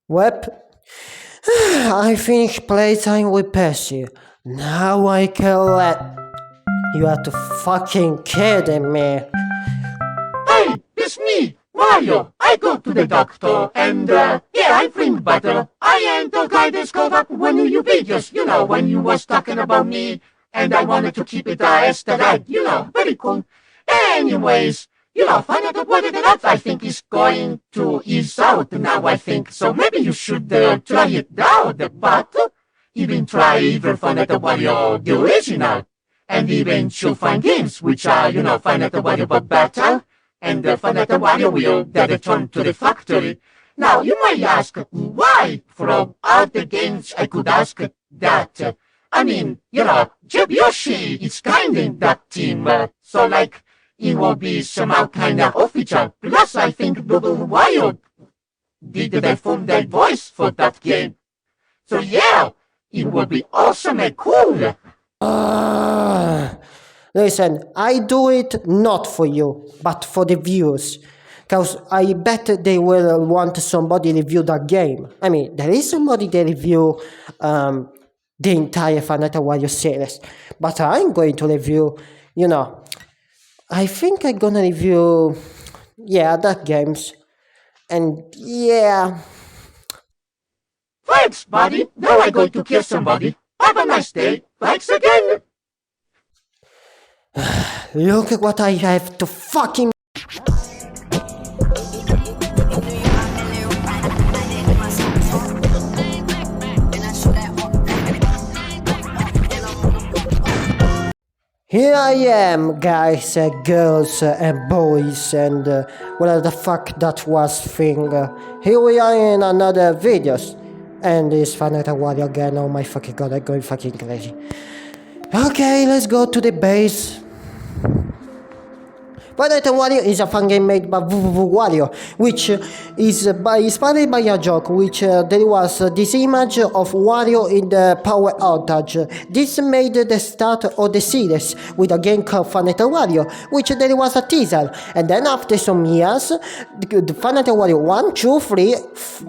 Web. I finished playtime with Percy. Now I can let. You are to fucking kidding me. Hey, it's me, Wario. I go to the doctor and, I drink butter. I am the guy that's called up one of your videos, when you was talking about me, and I wanted to keep it aesthetic, very cool. Anyways, find out what that I think is going to ease out now, I think. So maybe you should try it out, but even try either find out Wario the original, and even should find games which are, find out Wario but better, and find out Wario will that return to the factory. Now, you might ask, why? From all the games, I could ask that. I mean, Yoshi is kind in that team, so like, it will be somehow kind of official. Plus, I think Double Wario did the phone that voice for that game. So yeah, it will be awesome and cool. Listen, I do it not for you, but for the viewers. Because I bet they will want somebody review that game. I mean, there is somebody that review the entire Fanata Wario series. But I'm going to review, I think I'm gonna review, that games. And yeah. Thanks, buddy. Now I'm going to kill somebody. Have a nice day. Thanks again. Look at what I have to fucking. Here I am, guys, girls, and boys, and whatever the fuck that was thing. Here we are in another videos. And it's Fanata Wario again. Oh my fucking god, I'm going fucking crazy. Okay, let's go to the base. Fanata Wario is a fun game made by Wario, which is inspired by a joke, which there was this image of Wario in the power outage. This made the start of the series with a game called Fanata Wario, which there was a teaser, and then after some years, the Fanata Wario 1, 2, 3,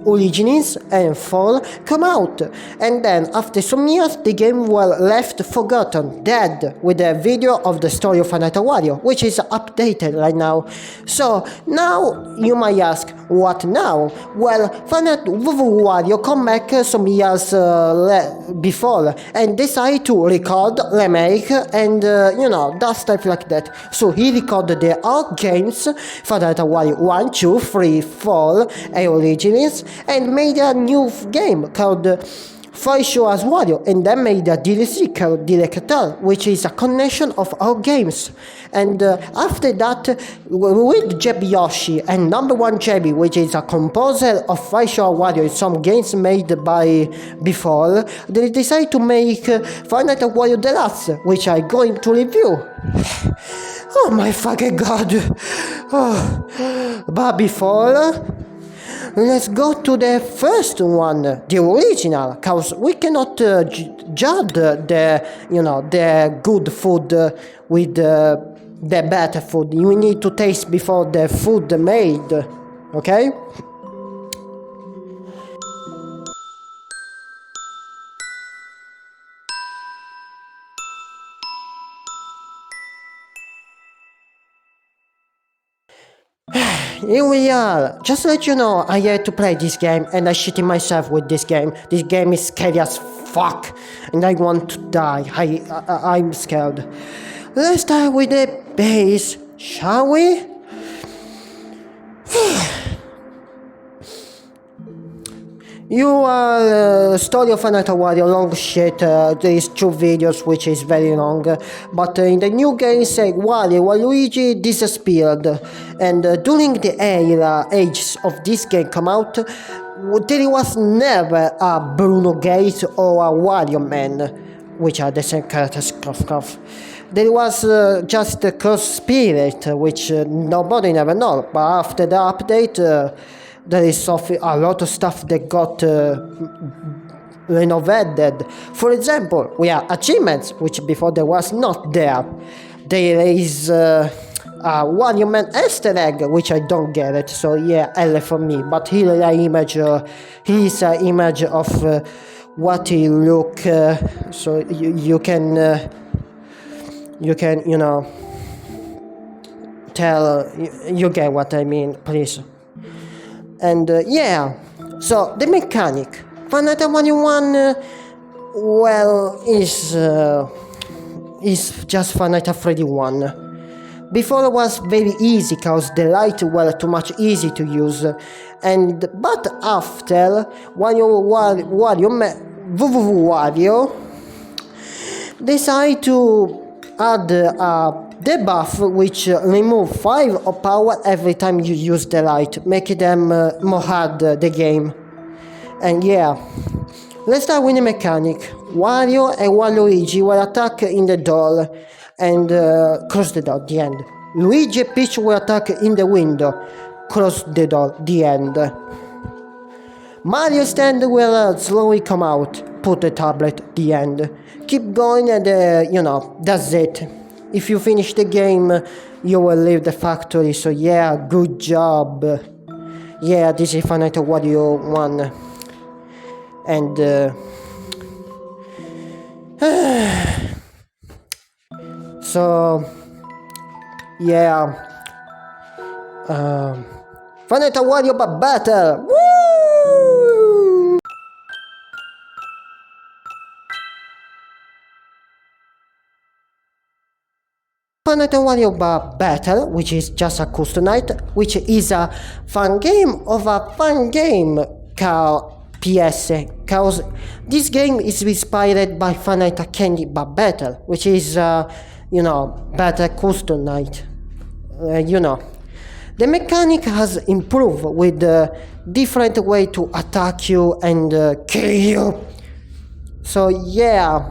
Origins, and 4 come out, and then after some years, the game was left forgotten, dead, with a video of the story of Fanata Wario, which is updated right now. So now you might ask, what now? Well, Fanata Wario come back some years before and decide to record, remake, and that stuff like that. So he recorded the all games, Fanata Wario 1, 2, 3, 4, and Origins, and made a new game called fsaw as Wario, and then made a DLC called Director, which is a connection of all games. And after that, with Yoshi and numberone Jebby, which is a composer of fsaw Wario in some games made by before, they decided to make Fanata Wario Deluxe, which I'm going to review. Oh my fucking god. Oh. But before, let's go to the first one, the original, cause we cannot judge the good food with the better food. You need to taste before the food made, okay? Here we are. Just to let you know, I had to play this game and I shitting myself with this game. This game is scary as fuck and I want to die. I'm scared. Let's start with the base, shall we? You are story of Fanata Wario, long shit, there is 2 videos which is very long, but in the new game say Waluigi disappeared, and during the ages of this game come out, there was never a Bruno Gates or a Wario Man, which are the same characters, There was just a Cursed Spirit, which nobody never know, but after the update, there is a lot of stuff that got renovated. For example, we have achievements, which before there was not there. There is Wario Man Easter egg, which I don't get it, so yeah, L for me. But here is an image of what he look, so you can, you know, tell, you get what I mean, please. And yeah, so the mechanic, Final Fantasy 1, well, is just Final Fantasy 1. Before it was very easy cause the light were too much easy to use, but after Wario decide to add a debuff which remove 5 of power every time you use the light, making them more hard the game. And yeah, let's start with the mechanic. Wario and Waluigi will attack in the door and close the door, the end. Luigi and Peach will attack in the window, close the door, the end. Mario stand will slowly come out, put the tablet, the end. Keep going and you know, that's it. If you finish the game, you will leave the factory, so yeah, good job. Yeah, this is Final Fantasy Wario 1. And so yeah, Final Fantasy Wario Battle. Woo! Final Fantasy Wario Battle, which is just a custom night, which is a fun game of a fun game called PS, cause this game is inspired by Final Fantasy Candy Battle, which is you know, better custom night. You know, the mechanic has improved with different way to attack you and kill you. So yeah,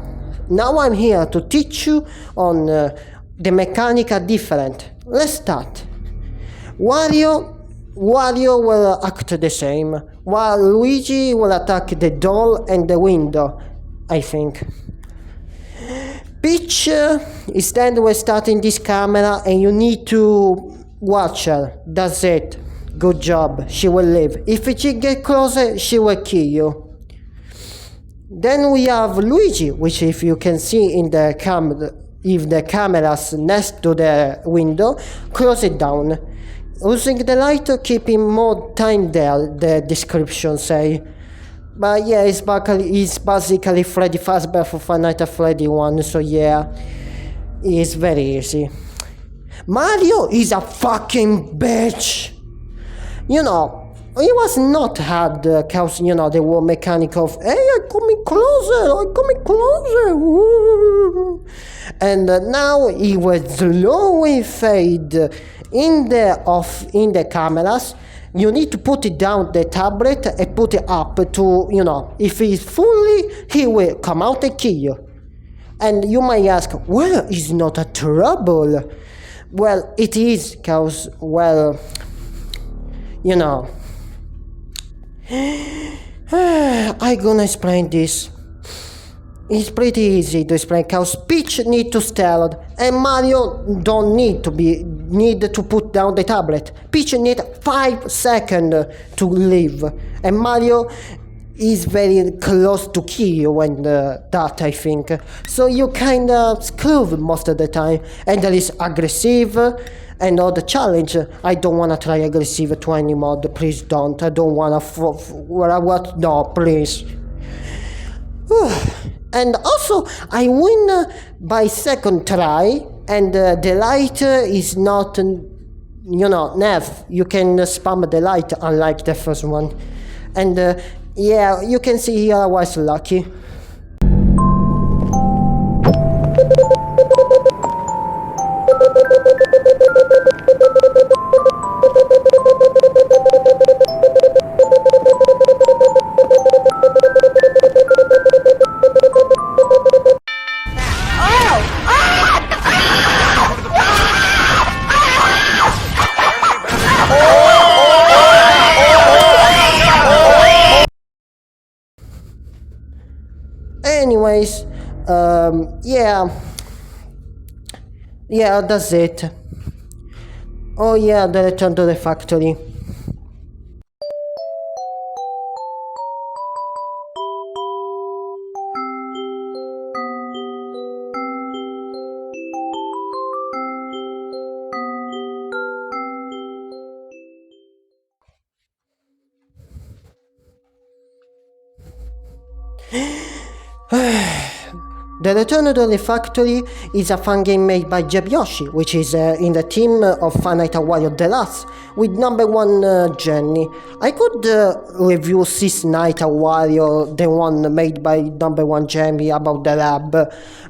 now I'm here to teach you on the mechanic are different. Let's start. Wario will act the same, while Luigi will attack the door and the window, I think. Peach is then we're starting this camera and you need to watch her, that's it. Good job, she will live. If she get closer, she will kill you. Then we have Luigi, which if you can see in the camera, if the camera's next to the window, close it down. Using the light, keeping more time there, the description say. But yeah, it's basically Freddy Fazbear for Final Fantasy Freddy 1, so yeah, it's very easy. Mario is a fucking bitch! You know, he was not hard, cause, you know, the war mechanic of, hey, I'm coming closer, Woo. And now he will slowly fade in the cameras. You need to put it down the tablet and put it up to, you know, if he's fully, he will come out and kill you. And you might ask, well, it's not a trouble. Well, it is, cause, well, you know, I'm gonna explain this. It's pretty easy to explain, cause Peach need to stealth and Mario don't need to put down the tablet. Peach need 5 seconds to live, and Mario is very close to kill you when that, I think. So you kinda screwed most of the time, and there is aggressive and all the challenge. I don't wanna try aggressive to any mod, please don't. I don't wanna what? No, please. And also, I win by second try, and the light is not, you know, nav. You can spam the light unlike the first one. And yeah, you can see here I was lucky. Anyways, yeah, that's it. Oh yeah, the return to the factory. The Return to the Factory is a fun game made by Yoshi, which is in the team of fnaw deluxe with number one Jenny. I could review fnaw, the one made by number one Jenny about the lab,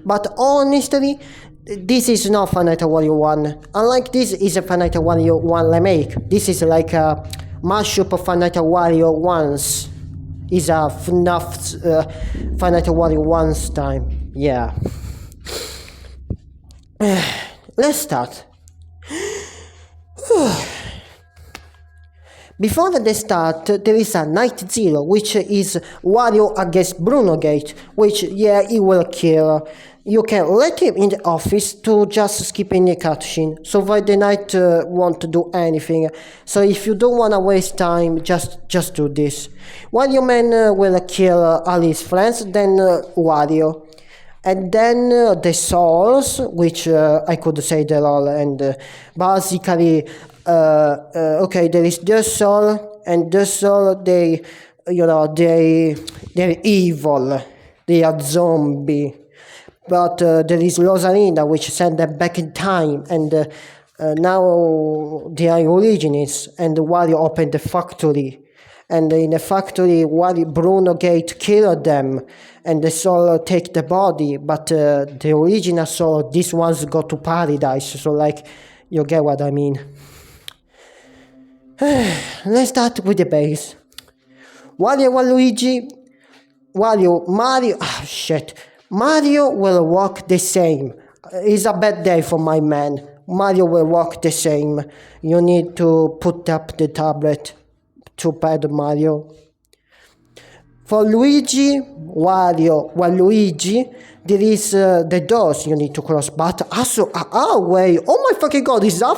but honestly, this is not fnaw 1. Unlike this is a fnaw 1 remake. This is like a mashup of fnaw 1's. Is a fnaf fnaw 1's time. Yeah. Let's start. Before the start, there is a Night Zero, which is Wario against Bruno Gate, which, yeah, he will kill. You can let him in the office to just skip any cutscene, so why the Knight won't do anything. So if you don't wanna waste time, just do this. Wario Man will kill all his friends, then Wario. And then the souls, which I could say they're all, and basically, okay, there is the soul, and the soul, they're evil, they are zombie. But there is Rosalinda, which sent them back in time, and now they are origins, and Wario opened the factory. And in the factory, Bruno Gate killed them, and the soul take the body, but the original soul, these ones go to paradise, so like, you get what I mean. Let's start with the base. Mario will walk the same. It's a bad day for my man. Mario will walk the same. You need to put up the tablet. Too bad, Mario. For Luigi, there is the doors you need to cross, but also, wait, oh my fucking god, is that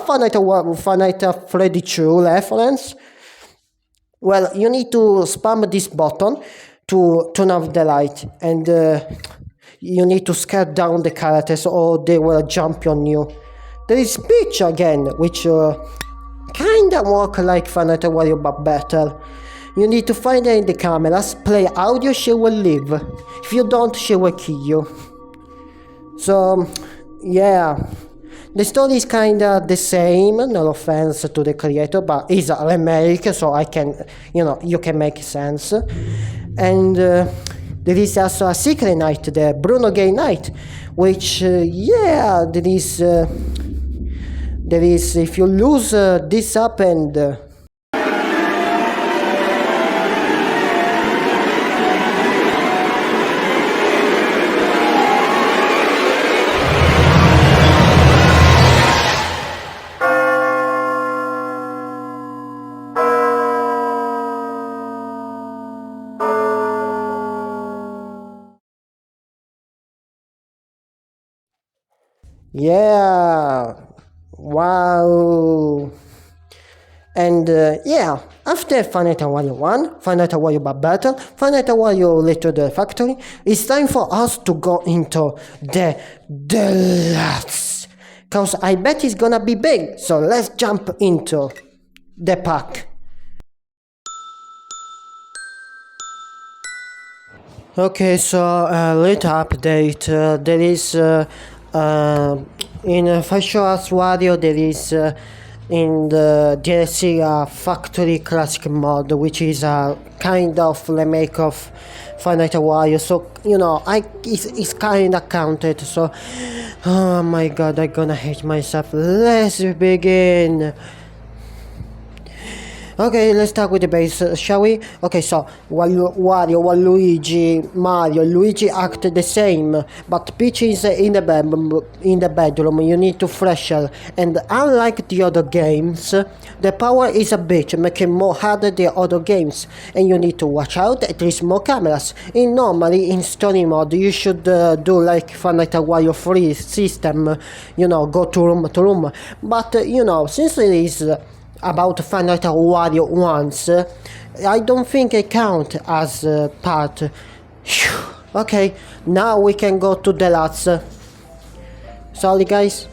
Five Freddy 2 reference? Well, you need to spam this button to turn off the light, and you need to scare down the characters or they will jump on you. There is Peach again, which kinda work like fnaw but better. You need to find her in the cameras, play audio, she will live. If you don't, she will kill you. So, yeah. The story is kinda the same, no offense to the creator, but it's a remake, so I can, you can make sense. And there is also a secret night, the Bruno Gay night, which, yeah, there is, if you lose this happened. Yeah, wow. And yeah, after fnaw 1, fnaw but battle, fnaw later the factory, it's time for us to go into the deluxe. Cause I bet it's gonna be big, so let's jump into the pack. Okay, so later update, there is in fsaw Wario, there is in the DLC factory classic mod, which is a kind of remake of fnaw. So it's kinda counted. So, oh my god, I'm gonna hate myself. Let's begin. Okay, let's start with the base, shall we? Okay, so Wario, Waluigi, Mario, Luigi act the same, but Peach is in the bedroom. You need to fresher, and unlike the other games, the power is a bitch, making more harder the other games, and you need to watch out. There is more cameras. Normally in story mode, you should do like Wario free system, you know, go to room, but you know, since it is about Final Wario once, I don't think it count as part. Phew. Okay, now we can go to deluxe. Sorry guys.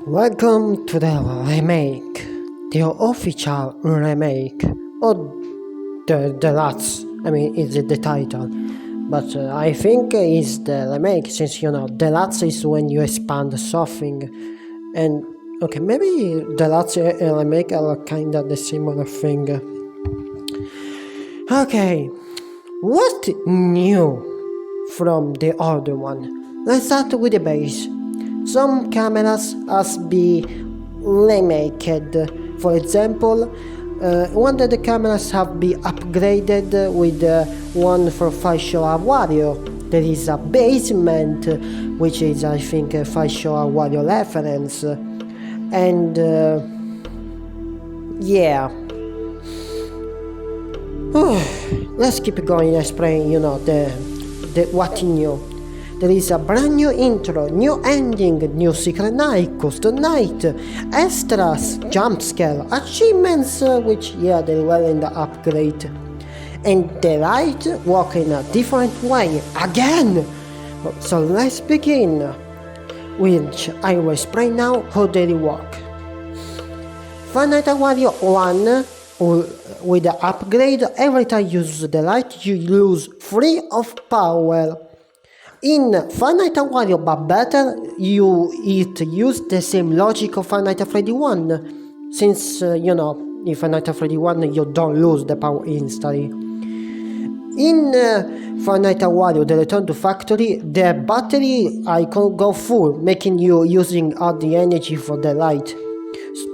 Welcome to the remake, the official remake, or the deluxe. I mean, it's the title, but I think it's the remake, since you know deluxe is when you expand something, and okay, maybe deluxe and remake are kinda the similar thing. Okay, what new from the other one? Let's start with the base. Some cameras has been remaked. For example, one of the cameras have been upgraded with one for facial Wario. There is a basement, which is I think a facial Wario reference, and yeah. Let's keep going explaining, you know, the what new. There is a brand new intro, new ending, new secret night, custom night, extras, jump scare, achievements, which yeah, they were in the upgrade. And the light work in a different way, again! So let's begin, which I will explain now how they work. Final Wario 1, with the upgrade, every time you use the light, you lose 3 of power. In Final Wario, but better, it used the same logic of Final Freddy 1, since, you know, in Final Freddy 1 you don't lose the power instantly. In Final Wario, the Return to Factory, the battery icon go full, making you using all the energy for the light.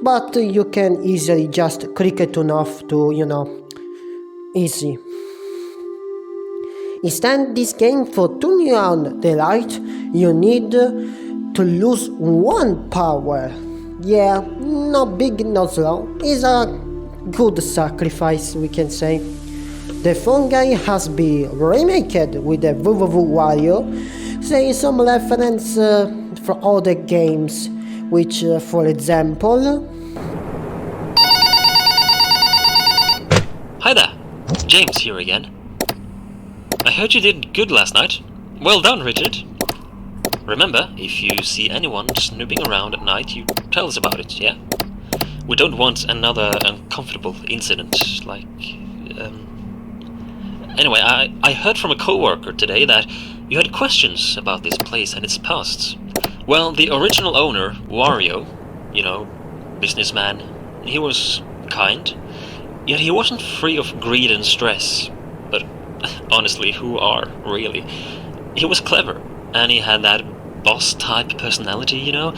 But you can easily just click it enough to, you know, easy. Instead, this game, for turning on the light, you need to lose 1 power. Yeah, not big, not slow. It's a good sacrifice, we can say. The fungi has been remaked with the Wario, saying some reference from other games, which, for example... Hi there, James here again. I heard you did good last night. Well done, Richard. Remember, if you see anyone snooping around at night, you tell us about it, yeah? We don't want another uncomfortable incident, like... Anyway, I heard from a co-worker today that you had questions about this place and its past. Well, the original owner, Wario, you know, businessman, he was kind, yet he wasn't free of greed and stress. But honestly, who are, really? He was clever, and he had that boss-type personality, you know?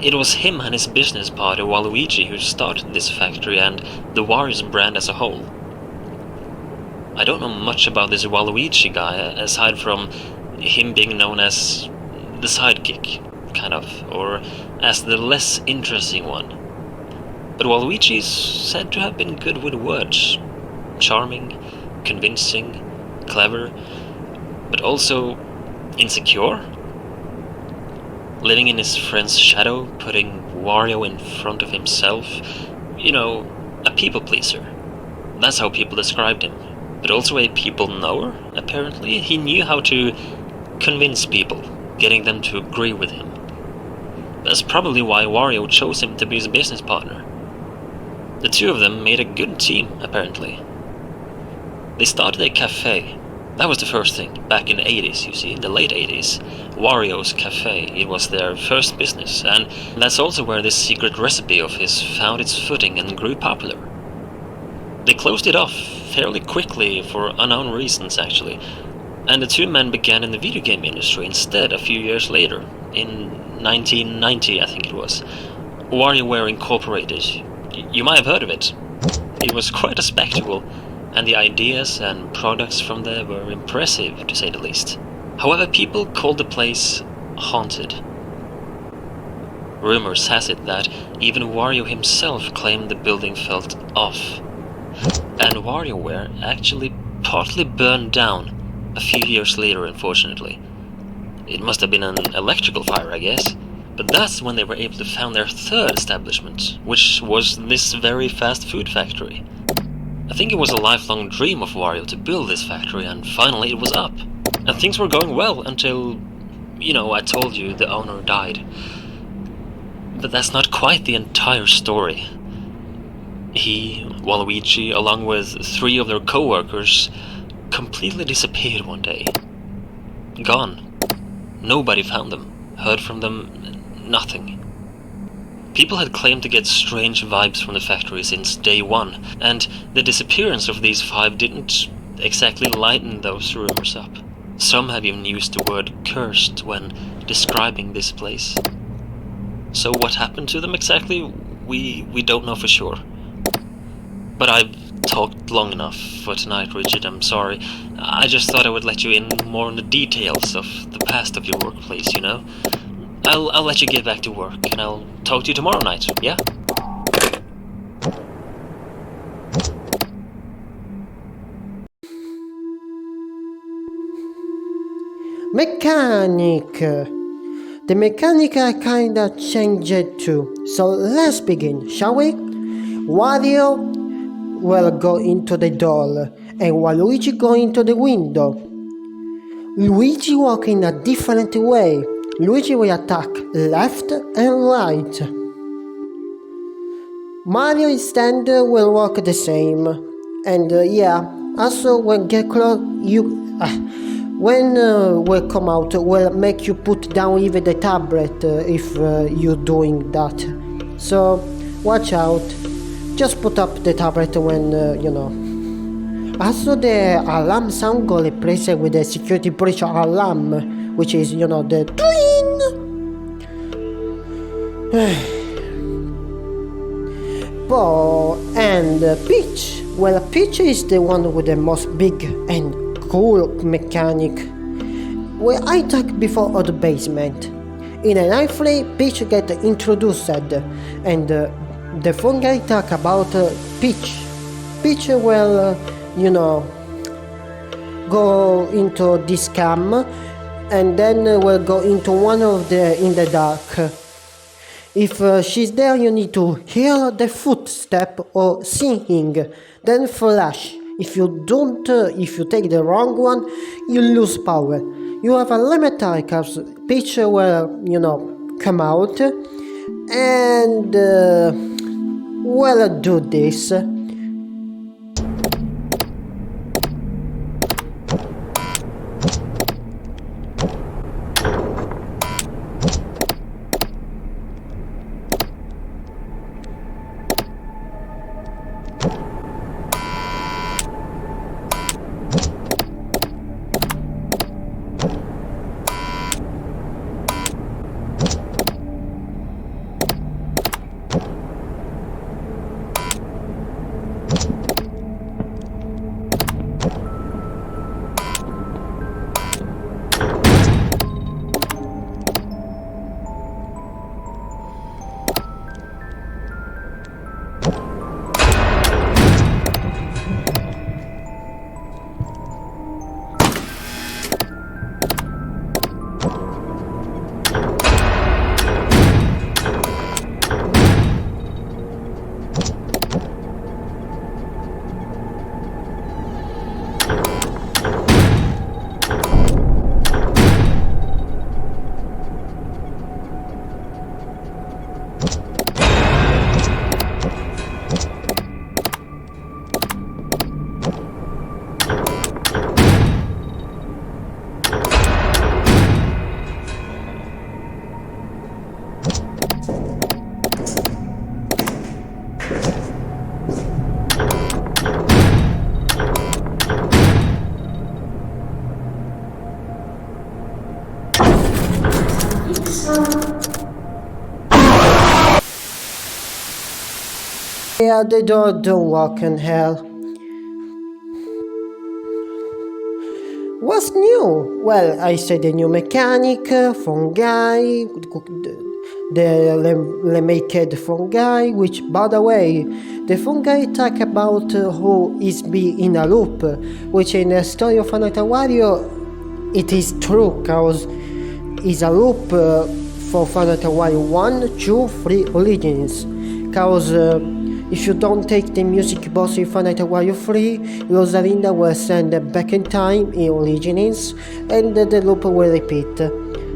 It was him and his business partner Waluigi who started this factory and the Wario's brand as a whole. I don't know much about this Waluigi guy, aside from him being known as the sidekick, kind of, or as the less interesting one. But Waluigi's said to have been good with words. Charming, convincing, clever, but also insecure. Living in his friend's shadow, putting Wario in front of himself. You know, a people pleaser. That's how people described him. But also a people knower, apparently. He knew how to convince people, getting them to agree with him. That's probably why Wario chose him to be his business partner. The two of them made a good team, apparently. They started a cafe. That was the first thing, back in the 80s, you see, in the late 80s. Wario's Cafe, it was their first business, and that's also where this secret recipe of his found its footing and grew popular. They closed it off fairly quickly for unknown reasons, actually, and the two men began in the video game industry instead a few years later, in 1990, I think it was. WarioWare Incorporated. You might have heard of it. It was quite a spectacle, and the ideas and products from there were impressive, to say the least. However, people called the place haunted. Rumors has it that even Wario himself claimed the building felt off. And WarioWare actually partly burned down a few years later, unfortunately. It must have been an electrical fire, I guess. But that's when they were able to found their third establishment, which was this very fast food factory. I think it was a lifelong dream of Wario to build this factory, and finally it was up. And things were going well until, I told you the owner died. But that's not quite the entire story. He, Waluigi, along with 3 of their co-workers, completely disappeared one day. Gone. Nobody found them, heard from them, nothing. People had claimed to get strange vibes from the factory since day one, and the disappearance of these 5 didn't exactly lighten those rumors up. Some have even used the word cursed when describing this place. So what happened to them exactly, we don't know for sure. But I've talked long enough for tonight, Richard, I'm sorry. I just thought I would let you in more on the details of the past of your workplace, I'll let you get back to work, and I'll talk to you tomorrow night, yeah? Mechanic. The mechanic I kinda changed too. So let's begin, shall we? Wario will go into the door, and Waluigi go into the window. Luigi walk in a different way. Luigi will attack left and right. Mario instead will walk the same. And also when get close, when will come out, will make you put down even the tablet if you're doing that. So watch out. Just put up the tablet when Also the alarm sound got replaced with the security breach alarm, which is the twin. And Peach. Well, Peach is the one with the most big and cool mechanic. Well, I talked before at the basement. In an iFrame, Peach get introduced, and the phone guy talk about Peach. Peach will, go into this cam, and then will go into one of the in the dark. If she's there, you need to hear the footstep or singing, then flash. If you don't, if you take the wrong one, you lose power. You have a limit time because Peach will, come out and will do this. Yeah, the door don't work in hell. What's new? Well, I said the new mechanic, fungi, the make fungi, which, by the way, the fungi talk about who is be in a loop, which in the story of another Wario, it is true, cause it's a loop for Final Wario 1, 2, 3 Origins, cause if you don't take the music box in Final Wario 3, Rosalinda will send back in time in Origins, and the loop will repeat.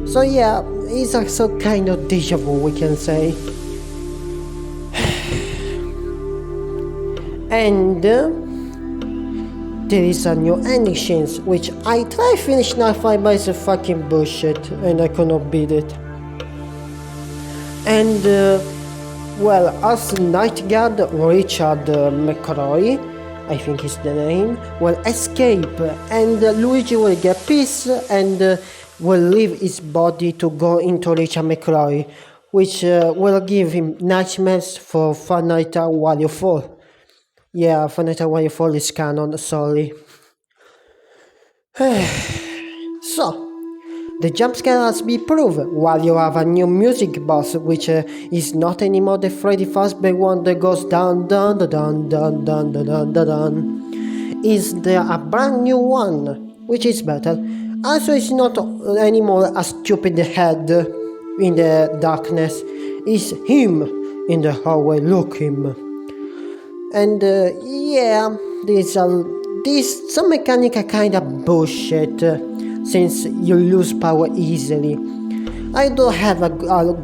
So yeah, it's also kind of deja vu, we can say. And there is a new ending change, which I tried finish now fight, but it's a fucking bullshit, and I could not beat it. And well, as Night Guard Richard McCroy, I think is the name, will escape, and Luigi will get peace and will leave his body to go into Richard McCroy, which will give him nightmares for Final Wario 4. Yeah, Final Wario 4 is canon, sorry. So, the jump scare has been proved. Wario have a new music boss, which is not anymore the Freddy Fazbear one that goes dun dun dun dun dun dun dun dun dun dun. Is there a brand new one, which is better. Also, it's not anymore a stupid head in the darkness. It's him in the hallway. Look him. And yeah, some mechanic are kinda bullshit, since you lose power easily. I don't have a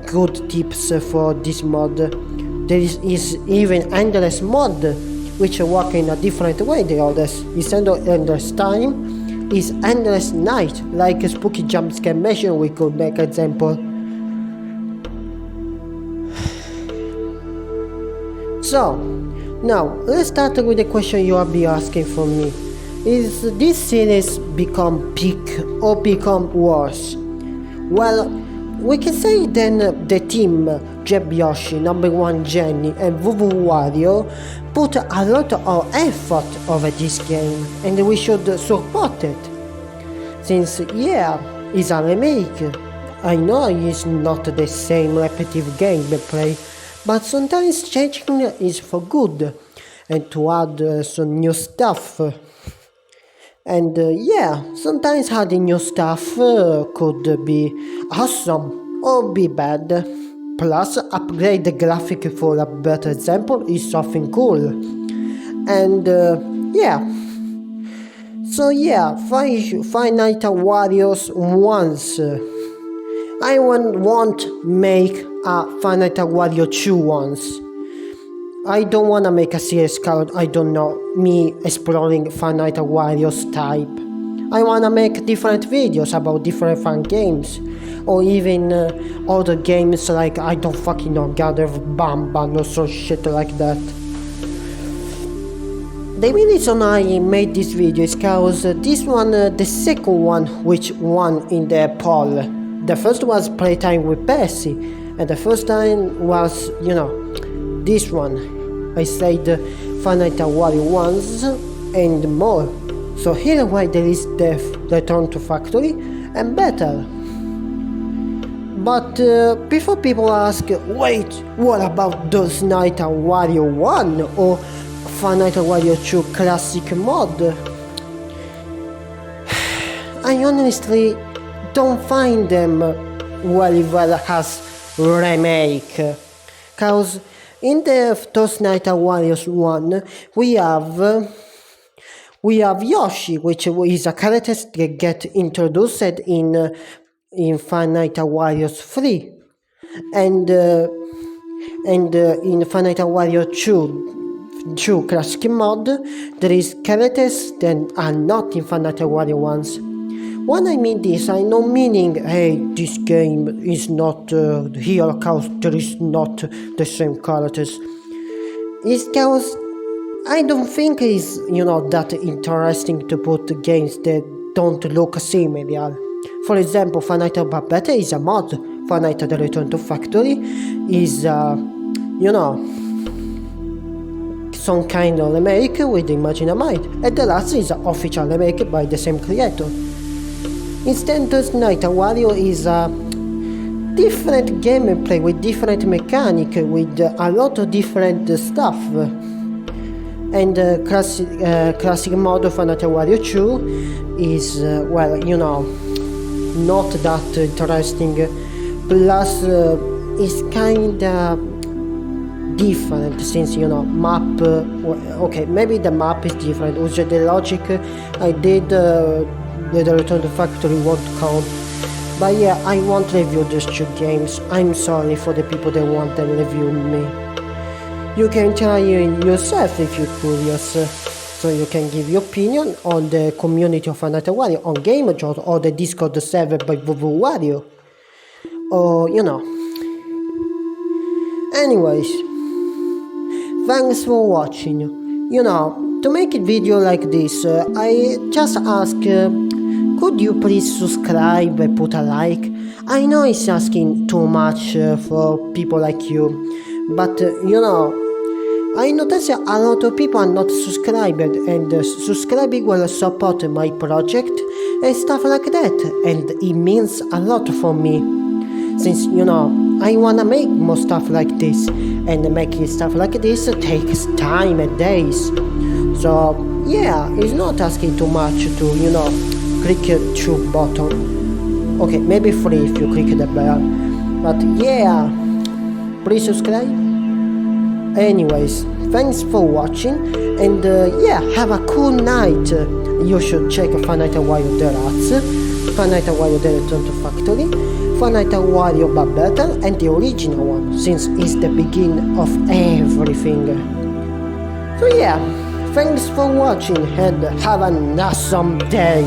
good tips for this mod. There is even endless mod, which work in a different way than others. Instead of endless time, is endless night, like a spooky jumpscare mission we could make example. So, now, let's start with the question you have been asking for me. Is this series become peak or become worse? Well, we can say then the team, Jeb Yoshi, numberone Jenny and WaRio put a lot of effort over this game, and we should support it. Since, yeah, it's a remake. I know it's not the same repetitive gameplay, but sometimes changing is for good, and to add some new stuff. And yeah, sometimes adding new stuff could be awesome or be bad. Plus, upgrade the graphic for a better example is something cool. And yeah. So yeah, Five Nights at Wario's once. I won't make a Five Nights at Wario 2 once. I don't wanna make a series called, I don't know, me exploring Five Nights at Wario's type. I wanna make different videos about different fun games, or even other games like, I don't fucking know, God of Bamba or some shit like that. The reason I made this video is cause this one, the second one, which won in the poll. The first was Playtime with Percy, and the first time was, you know, this one. I said Five Nights at Wario once and more. So here why there is Death, Return to Factory, and better. But before people ask, wait, what about those Nights at Wario 1 or Five Nights at Wario 2 classic mod? I honestly don't find them very well as remake, cause in the those Nights at Wario 1 we have Yoshi, which is a character that get introduced in Five Nights at Wario 3, and in Five Nights at Wario 2 classic mod there is characters that are not in Five Nights at Wario 1. When I mean this, I know meaning, hey, this game is not here cause there is not the same characters. It's cause I don't think it's, you know, that interesting to put games that don't look similar. For example, Five Nights at Babette is a mod Fnaw The Return to Factory is, some kind of remake with Imaginamite, and the last is an official remake by the same creator. Instead, jennyWario is a different gameplay with different mechanic, with a lot of different stuff. And classic mode of jennyWario 2 is, not that interesting. Plus, it's kinda different since, map. Okay, maybe the map is different. Also, the logic I did, the Return to Factory won't count. But yeah, I won't review these two games. I'm sorry for the people that want to review me. You can try yourself if you're curious, so you can give your opinion on the community of jennyWario on GameJot or the Discord server by Wario. Or, Anyways, thanks for watching. To make a video like this, I just ask, could you please subscribe and put a like? I know it's asking too much for people like you, but I notice a lot of people are not subscribed, and subscribing will support my project and stuff like that, and it means a lot for me, since I wanna make more stuff like this, and making stuff like this takes time and days. So yeah, it's not asking too much to click the 2 button. Okay, maybe 3 if you click the bell, but yeah, please subscribe. Anyways, thanks for watching, and have a cool night. You should check jennyWario Deluxe, jennyWario The Return to Factory, jennyWario but better, and the original one, since it's the beginning of everything. So yeah, thanks for watching and have an awesome day.